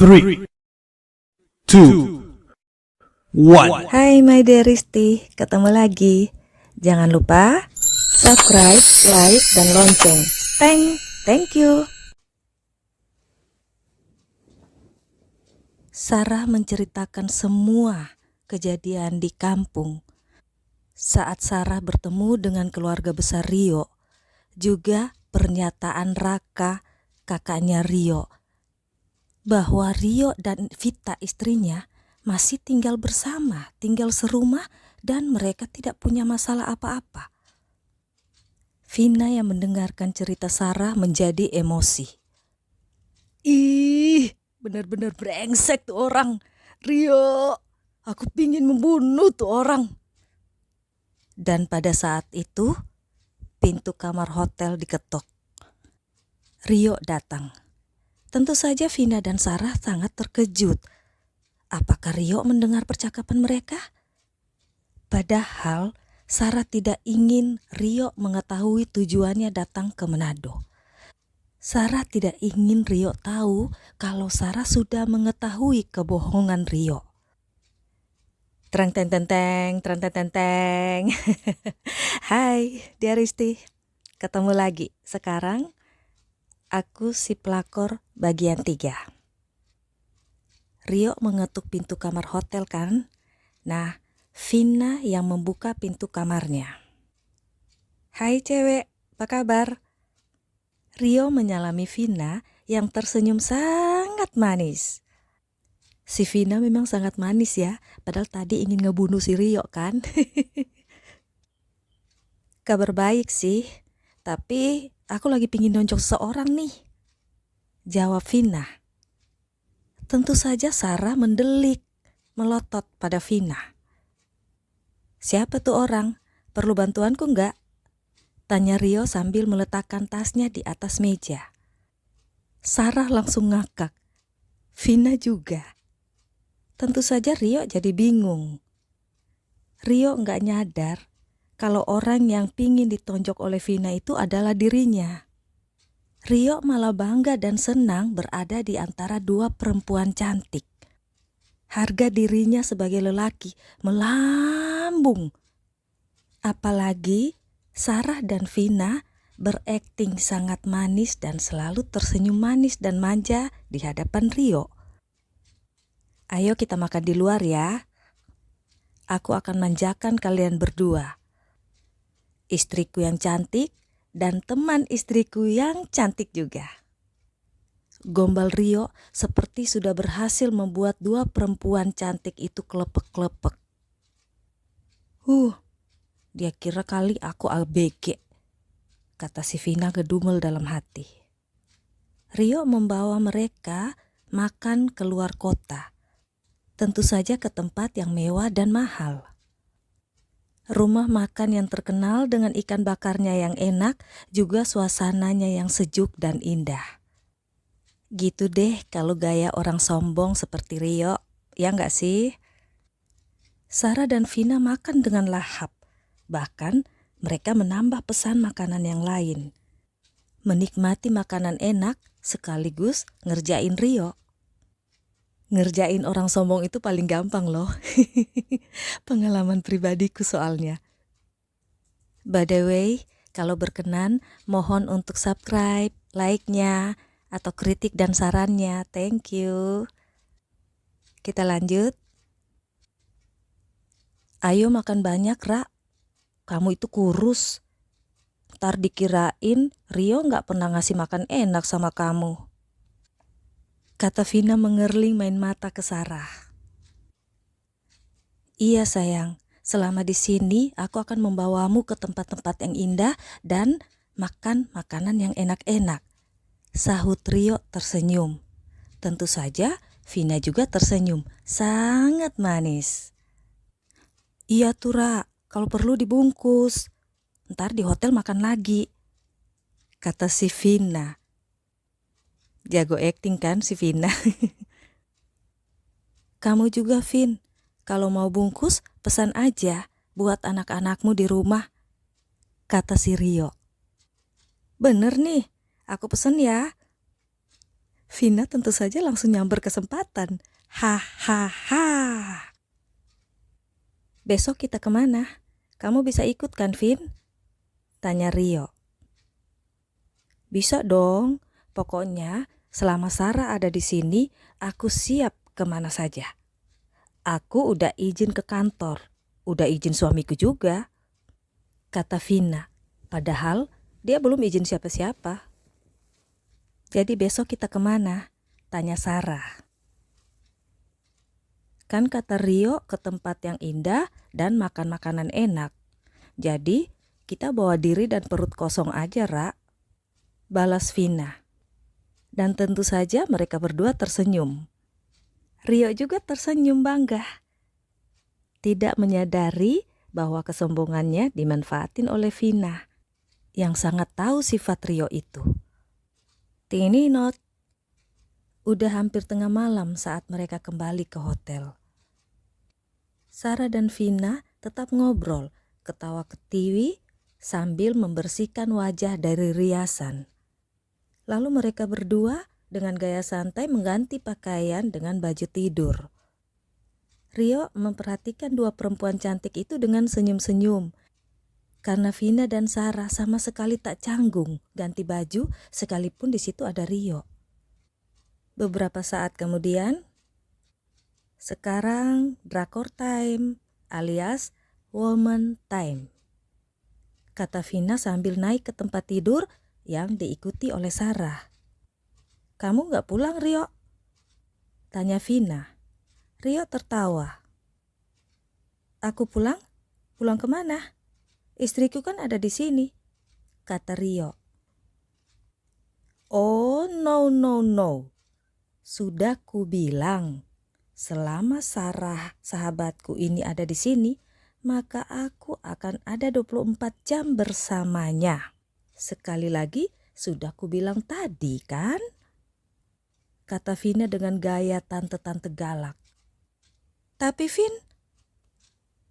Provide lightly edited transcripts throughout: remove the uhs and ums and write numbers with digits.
3, 2, 1. Hai my dearisti, ketemu lagi. Jangan lupa subscribe, like, dan lonceng. Thank you. Sarah menceritakan semua kejadian di kampung saat Sarah bertemu dengan keluarga besar Rio, juga pernyataan Raka, kakaknya Rio, bahwa Rio dan Vita istrinya masih tinggal bersama, tinggal serumah, dan mereka tidak punya masalah apa-apa. Vina yang mendengarkan cerita Sarah menjadi emosi. Ih, benar-benar brengsek tuh orang. Rio, aku pingin membunuh tuh orang. Dan pada saat itu, pintu kamar hotel diketok. Rio datang. Tentu saja Vina dan Sarah sangat terkejut. Apakah Rio mendengar percakapan mereka? Padahal Sarah tidak ingin Rio mengetahui tujuannya datang ke Manado. Sarah tidak ingin Rio tahu kalau Sarah sudah mengetahui kebohongan Rio. Treng teng teng teng, treng teng teng teng. Hai, Diaristi. Ketemu lagi. Sekarang aku si pelakor bagian 3. Rio mengetuk pintu kamar hotel kan? Nah, Vina yang membuka pintu kamarnya. Hai cewek, apa kabar? Rio menyalami Vina yang tersenyum sangat manis. Si Vina memang sangat manis ya, padahal tadi ingin ngebunuh si Rio kan? Kabar baik sih, tapi aku lagi pingin nonjok seseorang nih. Jawab Vina. Tentu saja Sarah mendelik, melotot pada Vina. Siapa tuh orang? Perlu bantuanku enggak? Tanya Rio sambil meletakkan tasnya di atas meja. Sarah langsung ngakak. Vina juga. Tentu saja Rio jadi bingung. Rio enggak nyadar kalau orang yang pingin ditonjok oleh Vina itu adalah dirinya. Rio malah bangga dan senang berada di antara dua perempuan cantik. Harga dirinya sebagai lelaki melambung. Apalagi Sarah dan Vina berakting sangat manis dan selalu tersenyum manis dan manja di hadapan Rio. Ayo kita makan di luar ya. Aku akan manjakan kalian berdua. Istriku yang cantik dan teman istriku yang cantik juga. Gombal Rio seperti sudah berhasil membuat dua perempuan cantik itu kelepek-kelepek. Dia kira kali aku ABG, kata si Vina gedumel dalam hati. Rio membawa mereka makan keluar kota. Tentu saja ke tempat yang mewah dan mahal. Rumah makan yang terkenal dengan ikan bakarnya yang enak, juga suasananya yang sejuk dan indah. Gitu deh kalau gaya orang sombong seperti Rio, ya nggak sih? Sarah dan Vina makan dengan lahap, bahkan mereka menambah pesan makanan yang lain. Menikmati makanan enak sekaligus ngerjain Rio. Ngerjain orang sombong itu paling gampang loh. Pengalaman pribadiku soalnya. By the way, kalau berkenan mohon untuk subscribe, like-nya, atau kritik dan sarannya. Thank you. Kita lanjut. Ayo makan banyak, Ra. Kamu itu kurus. Ntar dikirain Rio gak pernah ngasih makan enak sama kamu. Kata Vina mengerling main mata ke Sarah. Iya sayang, selama di sini aku akan membawamu ke tempat-tempat yang indah dan makan makanan yang enak-enak. Sahut Rio tersenyum. Tentu saja Vina juga tersenyum, sangat manis. Iya tuh Ra, kalau perlu dibungkus. Ntar di hotel makan lagi, kata si Vina. Jago acting kan si Vina. Kamu juga Vin, kalau mau bungkus pesan aja buat anak-anakmu di rumah, kata si Rio. Bener nih, aku pesen ya. Vina tentu saja langsung nyamber kesempatan. Hahaha. Besok kita kemana? Kamu bisa ikut kan, Vin? Tanya Rio. Bisa dong. Pokoknya selama Sarah ada di sini, aku siap kemana saja. Aku udah izin ke kantor. Udah izin suamiku juga. Kata Vina. Padahal dia belum izin siapa-siapa. Jadi besok kita kemana? Tanya Sarah. Kan kata Rio ke tempat yang indah dan makan makanan enak. Jadi kita bawa diri dan perut kosong aja, Ra. Balas Vina. Dan tentu saja mereka berdua tersenyum. Rio juga tersenyum bangga. Tidak menyadari bahwa kesombongannya dimanfaatin oleh Vina, yang sangat tahu sifat Rio itu. Tininot. Udah hampir tengah malam saat mereka kembali ke hotel. Sarah dan Vina tetap ngobrol, ketawa ketiwi sambil membersihkan wajah dari riasan. Lalu mereka berdua dengan gaya santai mengganti pakaian dengan baju tidur. Rio memperhatikan dua perempuan cantik itu dengan senyum-senyum. Karena Vina dan Sarah sama sekali tak canggung ganti baju sekalipun di situ ada Rio. Beberapa saat kemudian, sekarang drakor time alias woman time. Kata Vina sambil naik ke tempat tidur yang diikuti oleh Sarah. Kamu gak pulang, Rio? Tanya Vina. Rio tertawa. Aku pulang? Pulang kemana? Istriku kan ada di sini, kata Rio. Oh, no. Sudah ku bilang, selama Sarah sahabatku ini ada di sini, maka aku akan ada 24 jam bersamanya. Sekali lagi, sudah ku bilang tadi kan? Kata Vina dengan gaya tante-tante galak. Tapi Vin,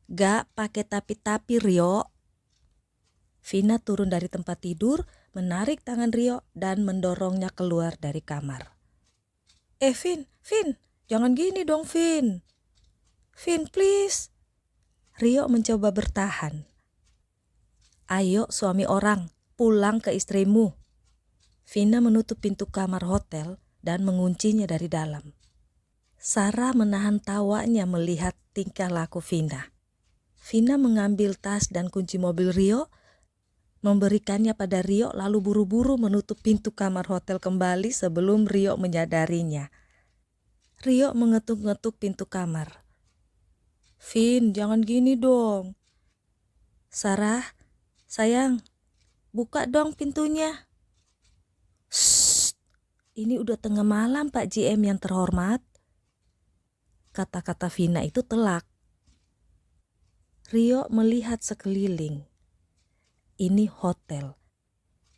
gak pakai tapi-tapi Rio. Vina turun dari tempat tidur, menarik tangan Rio dan mendorongnya keluar dari kamar. Vin, jangan gini dong Vin. Vin, please. Rio mencoba bertahan. Ayo suami orang, pulang ke istrimu. Vina menutup pintu kamar hotel dan menguncinya dari dalam. Sarah menahan tawanya melihat tingkah laku Vina. Vina mengambil tas dan kunci mobil Rio, memberikannya pada Rio lalu buru-buru menutup pintu kamar hotel kembali sebelum Rio menyadarinya. Rio mengetuk-ngetuk pintu kamar. Vin, jangan gini dong. Sarah, sayang, buka dong pintunya. Shh, ini udah tengah malam Pak GM yang terhormat. Kata-kata Vina itu telak. Rio melihat sekeliling. Ini hotel.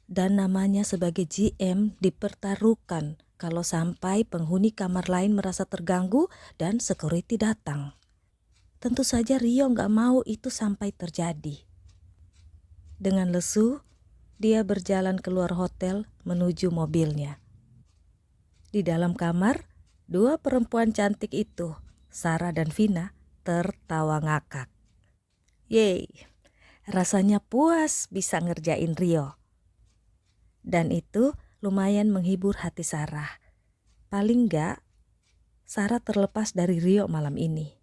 Dan namanya sebagai GM dipertaruhkan kalau sampai penghuni kamar lain merasa terganggu dan security datang. Tentu saja Rio gak mau itu sampai terjadi. Dengan lesu, dia berjalan keluar hotel menuju mobilnya. Di dalam kamar, dua perempuan cantik itu, Sarah dan Vina, tertawa ngakak. Yeay, rasanya puas bisa ngerjain Rio. Dan itu lumayan menghibur hati Sarah. Paling gak, Sarah terlepas dari Rio malam ini.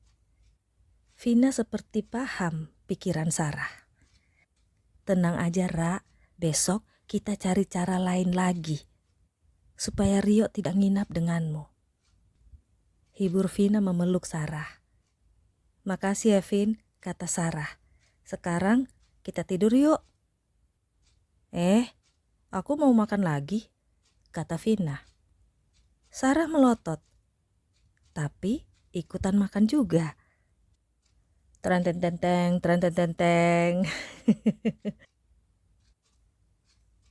Vina seperti paham pikiran Sarah. Tenang aja Ra, besok kita cari cara lain lagi. Supaya Rio tidak nginap denganmu. Hibur Vina memeluk Sarah. Makasih ya Vin, kata Sarah. Sekarang kita tidur yuk. Aku mau makan lagi, kata Vina. Sarah melotot. Tapi ikutan makan juga. Trenteng.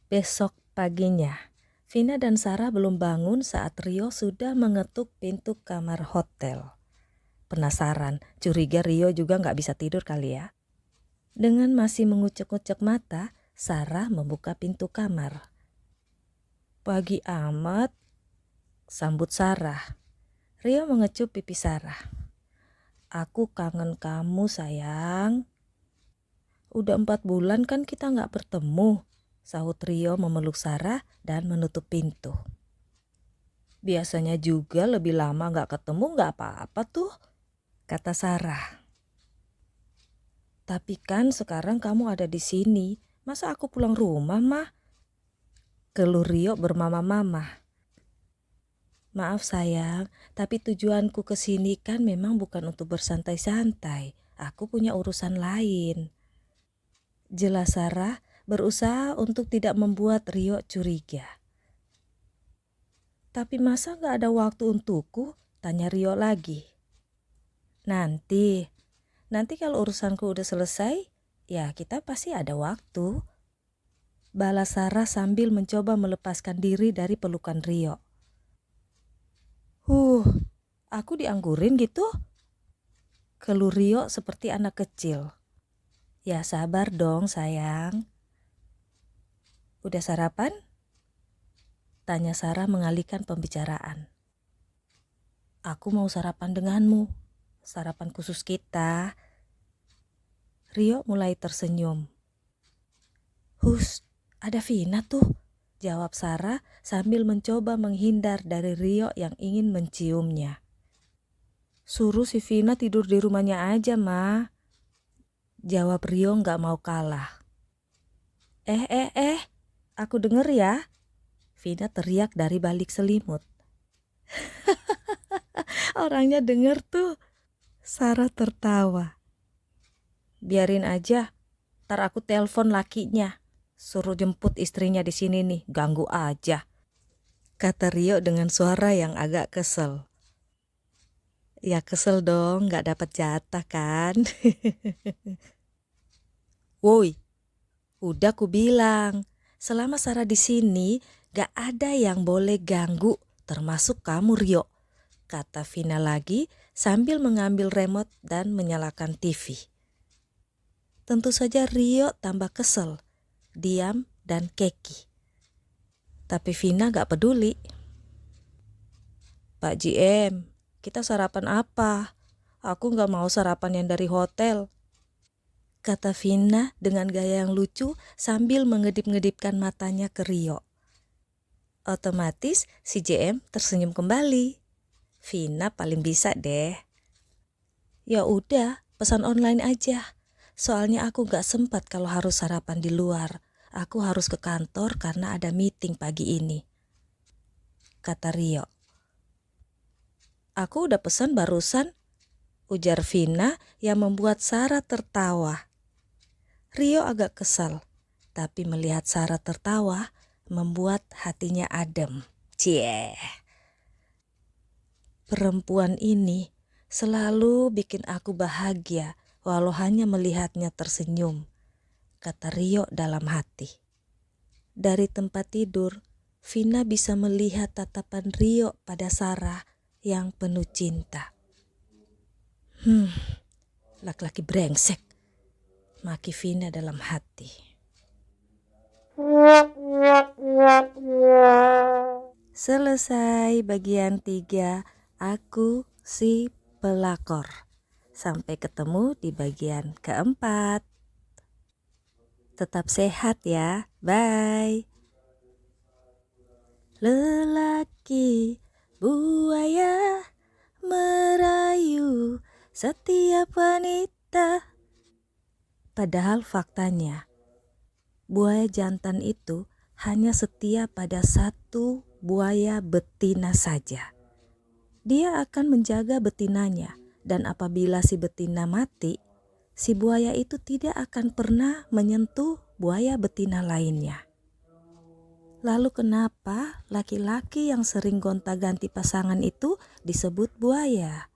Besok paginya, Vina dan Sarah belum bangun saat Rio sudah mengetuk pintu kamar hotel. Penasaran, curiga Rio juga gak bisa tidur kali ya. Dengan masih mengucek-ucek mata, Sarah membuka pintu kamar. Pagi amat. sambut Sarah. Rio mengecup pipi Sarah. Aku kangen kamu sayang. Udah 4 bulan kan kita gak bertemu, sahut Rio memeluk Sarah dan menutup pintu. Biasanya juga lebih lama gak ketemu gak apa-apa tuh, kata Sarah. Tapi kan sekarang kamu ada di sini, masa aku pulang rumah mah? Keluh Rio bermama-mama. Maaf sayang, tapi tujuanku ke sini kan memang bukan untuk bersantai-santai. Aku punya urusan lain. Jelas Sarah berusaha untuk tidak membuat Rio curiga. Tapi masa gak ada waktu untukku? Tanya Rio lagi. Nanti kalau urusanku udah selesai, ya kita pasti ada waktu. Balas Sarah sambil mencoba melepaskan diri dari pelukan Rio. Aku dianggurin gitu? Keluh Rio seperti anak kecil. Ya sabar dong sayang. Udah sarapan? Tanya Sarah mengalihkan pembicaraan. Aku mau sarapan denganmu. Sarapan khusus kita. Rio mulai tersenyum. Ada Vina tuh, jawab Sarah sambil mencoba menghindar dari Rio yang ingin menciumnya. Suruh si Vina tidur di rumahnya aja, Ma. Jawab Rio gak mau kalah. Aku denger ya. Vina teriak dari balik selimut. Orangnya denger tuh. Sarah tertawa. Biarin aja, ntar aku telepon lakinya. Suruh jemput istrinya di sini nih, ganggu aja. Kata Rio dengan suara yang agak kesel. Ya kesel dong, gak dapat jatah kan? Woi, udah ku bilang, selama Sarah di sini gak ada yang boleh ganggu, termasuk kamu Rio. Kata Vina lagi sambil mengambil remote dan menyalakan TV. Tentu saja Rio tambah kesel, diam dan keki. Tapi Vina gak peduli. Pak GM, kita sarapan apa? Aku gak mau sarapan yang dari hotel. Kata Vina dengan gaya yang lucu sambil mengedip-ngedipkan matanya ke Rio. Otomatis si GM tersenyum kembali. Vina paling bisa deh. Ya udah, pesan online aja. Soalnya aku gak sempat kalau harus sarapan di luar. Aku harus ke kantor karena ada meeting pagi ini. Kata Rio. Aku udah pesan barusan, ujar Vina yang membuat Sarah tertawa. Rio agak kesal, tapi melihat Sarah tertawa membuat hatinya adem. Cie. Perempuan ini selalu bikin aku bahagia walau hanya melihatnya tersenyum, kata Rio dalam hati. Dari tempat tidur, Vina bisa melihat tatapan Rio pada Sarah yang penuh cinta. Laki-laki brengsek, maki Vina dalam hati. Selesai bagian 3, aku si pelakor. Sampai ketemu di bagian keempat. Tetap sehat ya, bye. Lelaki buaya merayu setiap wanita. Padahal faktanya, buaya jantan itu hanya setia pada satu buaya betina saja. Dia akan menjaga betinanya, dan apabila si betina mati, si buaya itu tidak akan pernah menyentuh buaya betina lainnya. Lalu kenapa laki-laki yang sering gonta-ganti pasangan itu disebut buaya?